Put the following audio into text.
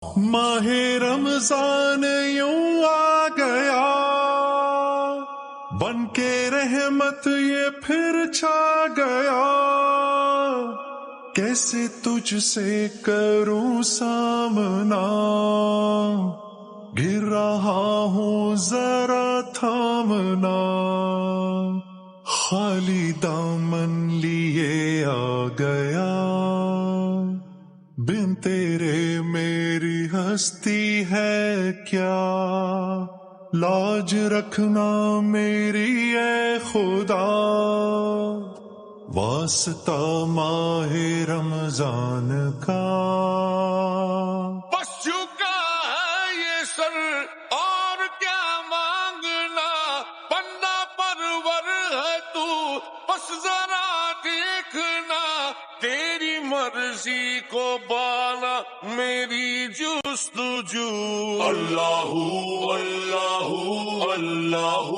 ماہ رمضان یوں آ گیا، بن کے رحمت یہ پھر چھا گیا، کیسے تجھ سے کروں سامنا، گر رہا ہوں ذرا تھامنا، خالی دامن لیے آ گیا، بن تیرے میری ہستی ہے کیا، لاج رکھنا میری اے خدا، واسطہ ماہ رمضان کا۔ بس جھکا ہے یہ سر اور کیا مانگنا، بندہ پرور ہے تو بس ذرا دیکھنا، تیری مرضی کو بانا میری جستجو، اللہ اللہ اللہ